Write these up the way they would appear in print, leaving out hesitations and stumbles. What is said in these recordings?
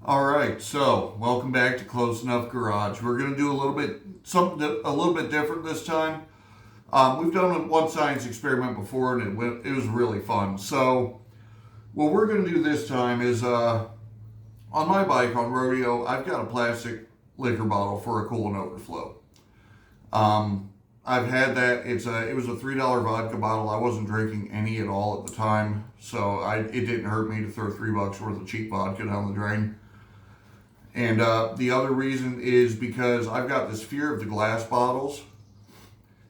All right, so welcome back to Close Enough Garage. We're going to do something a little bit different this time. We've done one science experiment before, and it was really fun. So what we're going to do this time is on my bike on rodeo, I've got a plastic liquor bottle for a cool and overflow. I've had that. It was a $3 vodka bottle. I wasn't drinking any at all at the time, so it didn't hurt me to throw $3 worth of cheap vodka down the drain. And the other reason is because I've got this fear of the glass bottles.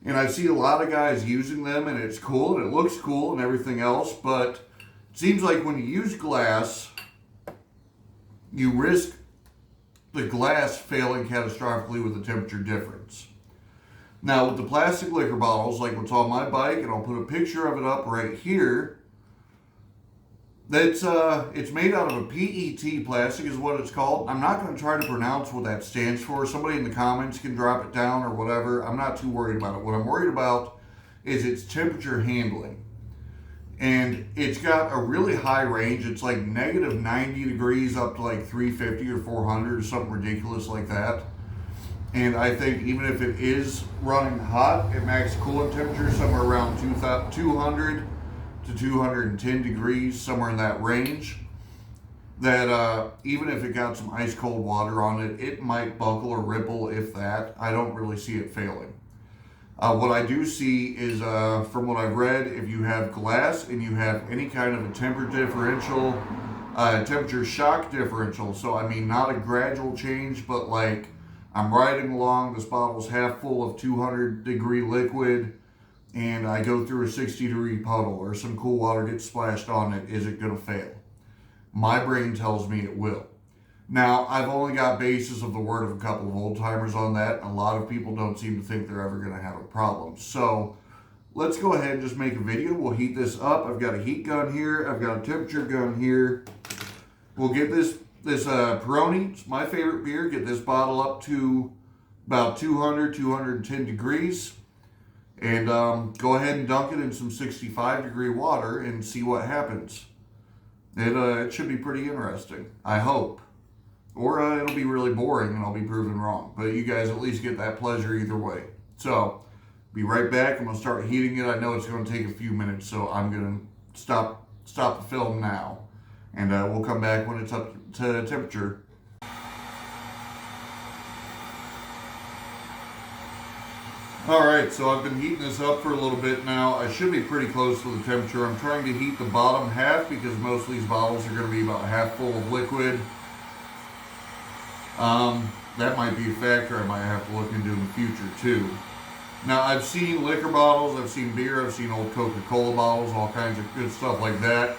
And I see a lot of guys using them, and it's cool, and it looks cool and everything else. But it seems like when you use glass, you risk the glass failing catastrophically with the temperature difference. Now, with the plastic liquor bottles, like what's on my bike, and I'll put a picture of it up right here, it's made out of a PET plastic is what it's called. I'm not going to try to pronounce what that stands for. Somebody in the comments can drop it down or whatever. I'm not too worried about it. What I'm worried about is its temperature handling. And it's got a really high range. It's like negative 90 degrees up to like 350 or 400 or something ridiculous like that. And I think even if it is running hot, at max coolant temperature somewhere around 200 to 210 degrees, somewhere in that range, that even if it got some ice cold water on it, it might buckle or ripple, if that. I don't really see it failing. What I do see is, from what I've read, if you have glass and you have any kind of a temperature shock differential, so I mean not a gradual change, but like I'm riding along, this bottle's half full of 200 degree liquid, and I go through a 60 degree puddle or some cool water gets splashed on it, is it going to fail? My brain tells me it will. Now, I've only got basis of the word of a couple of old timers on that, and a lot of people don't seem to think they're ever going to have a problem. So let's go ahead and just make a video. We'll heat this up. I've got a heat gun here. I've got a temperature gun here. We'll get this Peroni, it's my favorite beer, get this bottle up to about 200, 210 degrees. And go ahead and dunk it in some 65 degree water and see what happens. It should be pretty interesting, I hope. Or it'll be really boring and I'll be proven wrong. But you guys at least get that pleasure either way. So, be right back. I'm going to start heating it. I know it's going to take a few minutes, so I'm going to stop the film now. And we'll come back when it's up to temperature. Alright, so I've been heating this up for a little bit now. I should be pretty close to the temperature. I'm trying to heat the bottom half because most of these bottles are going to be about half full of liquid. That might be a factor I might have to look into in the future too. Now, I've seen liquor bottles, I've seen beer, I've seen old Coca-Cola bottles, all kinds of good stuff like that.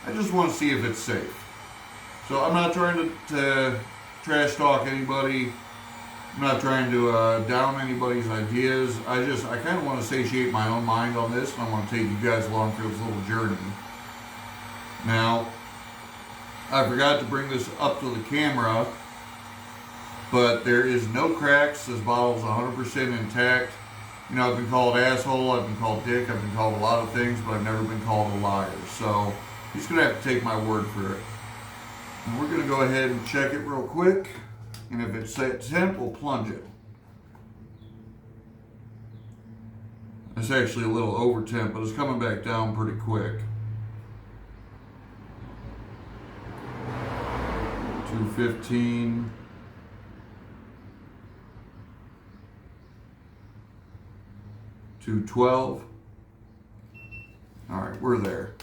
I just want to see if it's safe. So I'm not trying to trash talk anybody. I'm not trying to down anybody's ideas. I kind of want to satiate my own mind on this, and I want to take you guys along for this little journey. Now, I forgot to bring this up to the camera, but there is no cracks. This bottle's 100% intact. You know, I've been called asshole, I've been called dick, I've been called a lot of things, but I've never been called a liar. So, you're just going to have to take my word for it. And we're going to go ahead and check it real quick. And if it's at temp, we'll plunge it. It's actually a little over temp, but it's coming back down pretty quick. 215. 212. All right, we're there.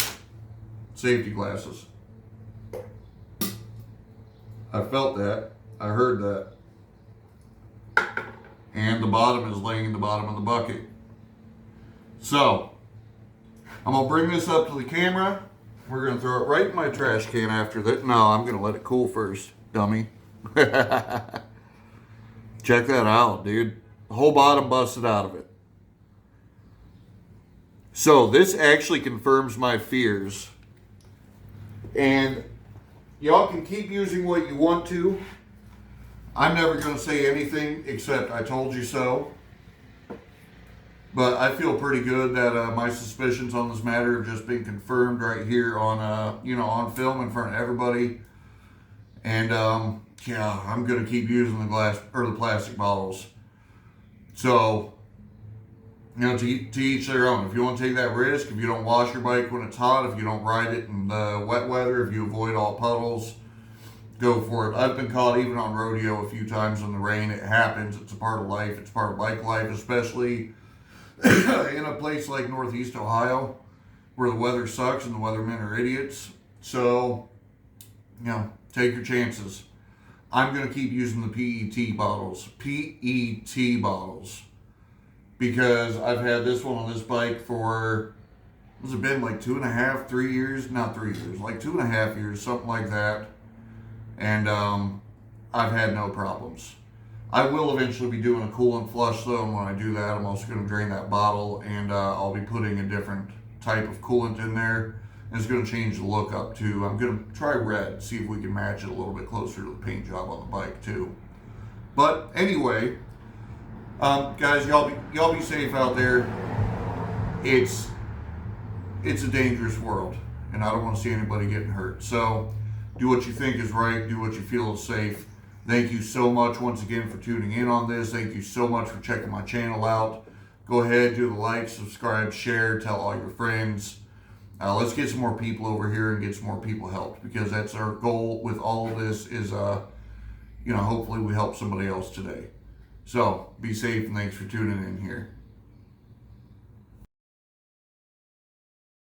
Safety glasses. I felt that. I heard that. And the bottom is laying in the bottom of the bucket. So, I'm going to bring this up to the camera. We're going to throw it right in my trash can after that. No, I'm going to let it cool first, dummy. Check that out, dude. The whole bottom busted out of it. So, this actually confirms my fears. And y'all can keep using what you want to. I'm never going to say anything except I told you so. But I feel pretty good that my suspicions on this matter have just been confirmed right here on, on film in front of everybody. And yeah, I'm gonna keep using the glass or the plastic bottles. So, you know, to each their own. If you want to take that risk, if you don't wash your bike when it's hot, if you don't ride it in the wet weather, if you avoid all puddles, go for it. I've been caught even on rodeo a few times in the rain. It happens. It's a part of life. It's part of bike life, especially in a place like Northeast Ohio where the weather sucks and the weathermen are idiots. So, you know, take your chances. I'm going to keep using the PET bottles. PET bottles. Because I've had this one on this bike for, has it been like 2.5, 3 years? Not 3 years, like 2.5 years, something like that. And I've had no problems. I will eventually be doing a coolant flush though, and when I do that, I'm also going to drain that bottle, and I'll be putting a different type of coolant in there. And it's going to change the look up too. I'm going to try red, see if we can match it a little bit closer to the paint job on the bike too. But anyway, guys, y'all be safe out there. It's a dangerous world, and I don't want to see anybody getting hurt. So do what you think is right. Do what you feel is safe. Thank you so much once again for tuning in on this. Thank you so much for checking my channel out. Go ahead, do the like, subscribe, share, tell all your friends. Let's get some more people over here and get some more people helped, because that's our goal with all of this is, you know, hopefully we help somebody else today. So be safe, and thanks for tuning in here.